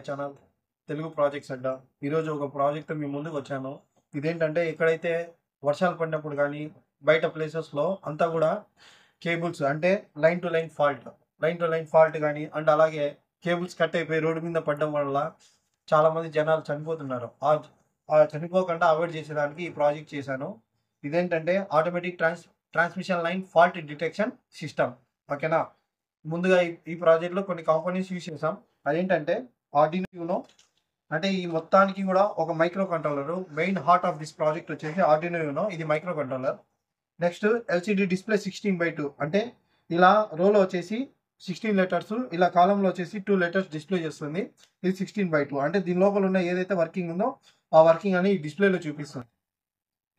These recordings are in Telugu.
ఛానల్ తెలుగు ప్రాజెక్ట్స్ అడ్డా. ఈరోజు ఒక ప్రాజెక్ట్ మీ ముందుకు వచ్చాను. ఇదేంటంటే ఎక్కడైతే వర్షాలు పడినప్పుడు కానీ బయట ప్లేసెస్లో అంతా కూడా కేబుల్స్ అంటే లైన్ టు లైన్ ఫాల్ట్ కానీ అండ్ అలాగే కేబుల్స్ కట్ అయిపోయి రోడ్డు మీద పడడం వల్ల చాలామంది జనాలు చనిపోతున్నారు. ఆ చనిపోకుండా అవాయిడ్ చేసేదానికి ఈ ప్రాజెక్ట్ చేశాను. ఇదేంటంటే automatic transmission line fault detection system. ఓకేనా, ముందుగా ఈ ప్రాజెక్ట్లో కొన్ని కాంపోనెంట్స్ యూజ్ చేసాం. అదేంటంటే ఆర్డినో యూనో, అంటే ఈ మొత్తానికి కూడా ఒక micro controller. Main heart of this project వచ్చేసి ఆర్డినో యూనో, ఇది micro controller. Next LCD display 16:2, అంటే ఇలా రోలో వచ్చేసి 16 లెటర్స్, ఇలా కాలంలో వచ్చేసి 2 లెటర్స్ డిస్ప్లే చేస్తుంది. ఇది 16:2, అంటే దీని లోపల ఉన్న ఏదైతే వర్కింగ్ ఉందో ఆ వర్కింగ్ అని ఈ డిస్ప్లేలో చూపిస్తుంది.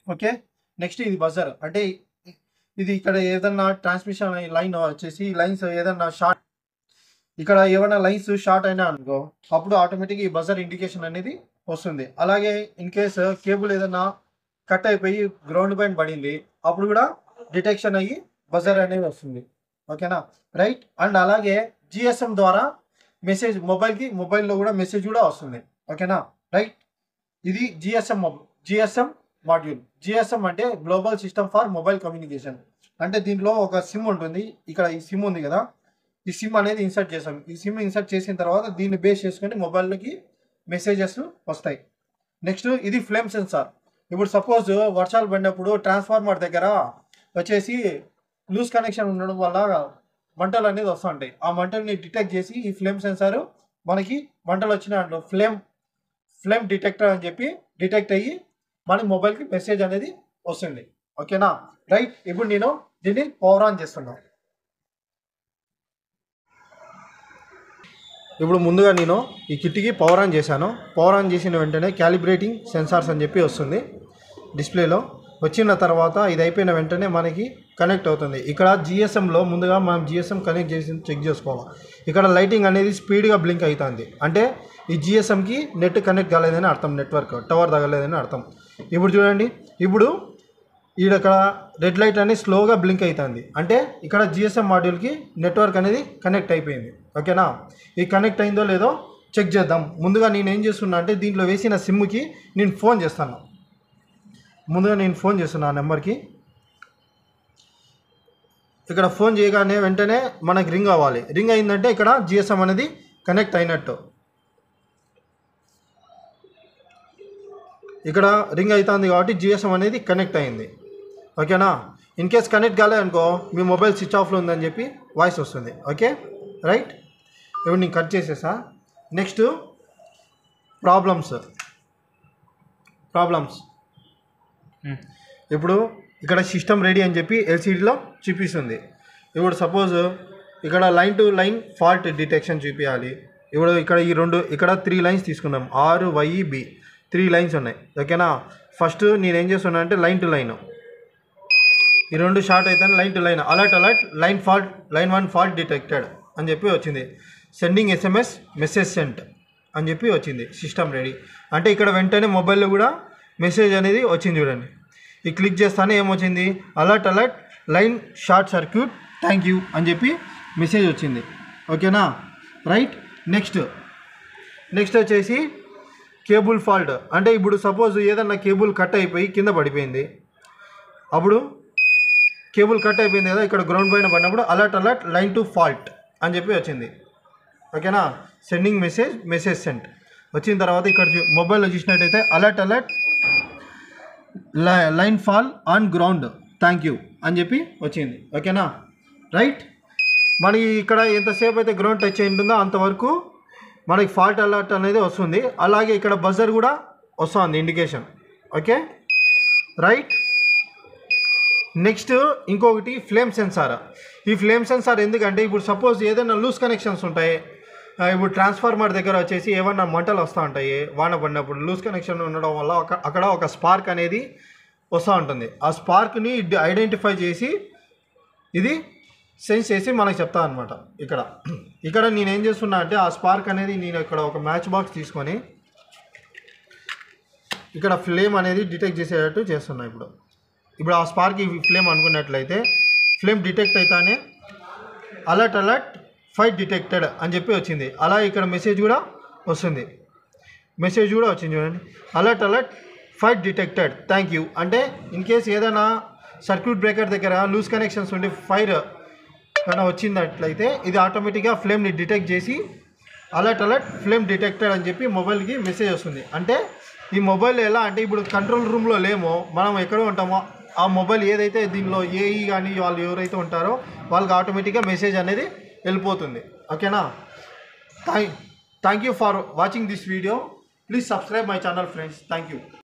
ఓకే, నెక్స్ట్ ఇది బజర్, అంటే ఇది ఇక్కడ ఏదన్నా ట్రాన్స్మిషన్ లైన్ వచ్చేసి లైన్స్ ఏదన్నా షార్ట్, ఇక్కడ ఏమైనా లైన్స్ షార్ట్ అయినా అనుకో అప్పుడు ఆటోమేటిక్గా ఈ బజర్ ఇండికేషన్ అనేది వస్తుంది. అలాగే ఇన్ కేస్ కేబుల్ ఏదన్నా కట్ అయిపోయి గ్రౌండ్ పైన పడింది అప్పుడు కూడా డిటెక్షన్ అయ్యి బజర్ అనేది వస్తుంది. ఓకేనా, రైట్. అండ్ అలాగే జిఎస్ఎం ద్వారా మెసేజ్ మొబైల్లో కూడా మెసేజ్ కూడా వస్తుంది. ఓకేనా, రైట్. ఇది జిఎస్ఎం మాడ్యూల్. జిఎస్ఎం అంటే global system for mobile communication. అంటే దీంట్లో ఒక సిమ్ ఉంటుంది. ఇక్కడ ఈ సిమ్ ఉంది కదా, ఈ సిమ్ అనేది ఇన్సర్ట్ చేసాం. ఈ సిమ్ ఇన్సర్ట్ చేసిన తర్వాత దీన్ని బేస్ చేసుకొని మొబైల్లోకి మెసేజెస్ వస్తాయి. నెక్స్ట్ ఇది ఫ్లేమ్ సెన్సార్. ఇప్పుడు సపోజ్ వర్షాలు పడినప్పుడు ట్రాన్స్ఫార్మర్ దగ్గర వచ్చేసి లూజ్ కనెక్షన్ ఉండడం వల్ల మంటలు అనేది వస్తూ ఉంటాయి. ఆ మంటల్ని డిటెక్ట్ చేసి ఈ ఫ్లేమ్ సెన్సార్ మనకి మంటలు వచ్చిన దాంట్లో ఫ్లేమ్ డిటెక్టర్ అని చెప్పి డిటెక్ట్ అయ్యి మన మొబైల్కి మెసేజ్ అనేది వస్తుంది. ఓకేనా, రైట్. ఇప్పుడు నేను దీన్ని పవర్ ఆన్ చేస్తున్నాను. ఇప్పుడు ముందుగా నేను ఈ కిట్కి పవర్ ఆన్ చేశాను. పవర్ ఆన్ చేసిన వెంటనే క్యాలిబ్రేటింగ్ సెన్సార్స్ అని చెప్పి వస్తుంది డిస్ప్లేలో. వచ్చిన తర్వాత ఇది అయిపోయిన వెంటనే మనకి కనెక్ట్ అవుతుంది. ఇక్కడ జిఎస్ఎంలో ముందుగా మనం జిఎస్ఎం కనెక్ట్ చేసి చెక్ చేసుకోవాలి. ఇక్కడ లైటింగ్ అనేది స్పీడ్గా బ్లింక్ అవుతుంది, అంటే ఈ జిఎస్ఎంకి నెట్ కనెక్ట్ కాలేదని అర్థం, నెట్వర్క్ టవర్ తగలేదని అర్థం. ఇప్పుడు చూడండి, ఇప్పుడు ఇక్కడ రెడ్ లైట్ అనేది స్లోగా బ్లింక్ అవుతుంది, అంటే ఇక్కడ జిఎస్ఎం మాడ్యూల్కి నెట్వర్క్ అనేది కనెక్ట్ అయిపోయింది. ఓకేనా, ఇది కనెక్ట్ అయిందో లేదో చెక్ చేద్దాం. ముందుగా నేను ఏం చేస్తున్నా అంటే దీంట్లో వేసిన సిమ్కి నేను ఫోన్ చేస్తాను. ముందుగా నేను ఫోన్ చేస్తున్నా ఆ నెంబర్కి. ఇక్కడ ఫోన్ చేయగానే వెంటనే మనకి రింగ్ అవ్వాలి. రింగ్ అయిందంటే ఇక్కడ జిఎస్ఎం అనేది కనెక్ట్ అయినట్టు. ఇక్కడ రింగ్ అవుతుంది కాబట్టి జిఎస్ఎం అనేది కనెక్ట్ అయింది. ఓకేనా, ఇన్ కేస్ కనెక్ట్ కాలేదనుకో మీ మొబైల్ స్విచ్ ఆఫ్లో ఉందని చెప్పి వాయిస్ వస్తుంది. Okay, right. ఇప్పుడు నేను కట్ చేసేసా. Next problems. ఇప్పుడు ఇక్కడ సిస్టమ్ రెడీ అని చెప్పి ఎల్సిడిలో చూపిస్తుంది. ఇప్పుడు సపోజ్ ఇక్కడ line to line fault detection చూపించాలి. ఇప్పుడు ఇక్కడ 3 లైన్స్ తీసుకున్నాం, RYB 3 లైన్స్ ఉన్నాయి. ఓకేనా, ఫస్ట్ నేను ఏం చేస్తున్నా అంటే లైన్ టు లైన్, ఈ 2 షార్ట్ అయితే line to line alert line 1 fault detected అని చెప్పి వచ్చింది. సెండింగ్ SMS మెసేజ్ సెంట్ అని చెప్పి వచ్చింది. సిస్టమ్ రెడీ అంటే ఇక్కడ వెంటనే మొబైల్లో కూడా మెసేజ్ అనేది వచ్చింది. చూడండి, ఈ క్లిక్ చేస్తానే ఏమొచ్చింది, alert line short circuit thank you అని చెప్పి మెసేజ్ వచ్చింది. ఓకేనా, రైట్. నెక్స్ట్ వచ్చేసి కేబుల్ ఫాల్ట్, అంటే ఇప్పుడు సపోజ్ ఏదన్నా కేబుల్ కట్ అయిపోయి కింద పడిపోయింది, అప్పుడు కేబుల్ కట్ అయిపోయింది కదా, ఇక్కడ గ్రౌండ్ పైన పడినప్పుడు అలర్ట్ లైన్ టు ఫాల్ట్ అని చెప్పి వచ్చింది. ఓకేనా, సెండింగ్ మెసేజ్ సెంట్ వచ్చిన తర్వాత ఇక్కడ మొబైల్లో చూసినట్టయితే alert line fall on ground thank you అని చెప్పి వచ్చింది. ఓకేనా, రైట్. మనకి ఇక్కడ ఎంతసేపు అయితే గ్రౌండ్ టచ్ అయి ఉంటుందో అంతవరకు మనకి ఫాల్ట్ అలర్ట్ అనేది వస్తుంది. అలాగే ఇక్కడ బజర్ కూడా వస్తుంది ఇండికేషన్. Okay, right. నెక్స్ట్ ఇంకొకటి ఫ్లేమ్ సెన్సార్. ఈ ఫ్లేమ్ సెన్సార్ ఎందుకంటే ఇప్పుడు సపోజ్ ఏదైనా లూజ్ కనెక్షన్స్ ఉంటాయి, ఇప్పుడు ట్రాన్స్ఫార్మర్ దగ్గర వచ్చేసి ఏమన్నా మంటలు వస్తూ ఉంటాయి వాన పడినప్పుడు. లూజ్ కనెక్షన్ ఉండడం వల్ల అక్కడ ఒక స్పార్క్ అనేది వస్తూ ఉంటుంది. ఆ స్పార్క్ని ఐడెంటిఫై చేసి ఇది సెన్స్ చేసి మనకు చెప్తా అనమాట. ఇక్కడ నేనేం చేస్తున్నా అంటే ఆ స్పార్క్ అనేది నేను ఇక్కడ ఒక మ్యాచ్ బాక్స్ తీసుకొని ఇక్కడ ఫ్లేమ్ అనేది డిటెక్ట్ చేసేటట్టు చేస్తున్నా. ఇప్పుడు ఆ స్పార్క్ ఫ్లేమ్ అనుకున్నట్లయితే ఫ్లేమ్ డిటెక్ట్ అయితేనే అలర్ట్ ఫైట్ డిటెక్టెడ్ అని చెప్పి వచ్చింది. అలా ఇక్కడ మెసేజ్ కూడా వస్తుంది. మెసేజ్ కూడా వచ్చింది చూడండి, alert fire detected, thank you. అంటే ఇన్ కేస్ ఏదైనా సర్క్యూట్ బ్రేకర్ దగ్గర లూజ్ కనెక్షన్స్ ఉండి ఫైర్ కన్నా వచ్చిందట్లయితే ఇది ఆటోమేటిక్గా ఫ్లేమ్ని డిటెక్ట్ చేసి అలర్ట్ ఫ్లేమ్ డిటెక్టెడ్ అని చెప్పి మొబైల్కి మెసేజ్ వస్తుంది. అంటే ఈ మొబైల్ ఎలా అంటే ఇప్పుడు కంట్రోల్ రూమ్లో లేమో, మనం ఎక్కడో ఉంటామో, ఆ మొబైల్ ఏదైతే దీనిలో ఏఈ కానీ వాళ్ళు ఎవరైతే ఉంటారో వాళ్ళకి ఆటోమేటిక్గా మెసేజ్ అనేది వెళ్ళిపోతుంది. ఓకేనా? Thank you for watching this video. Please subscribe my channel friends. Thank you.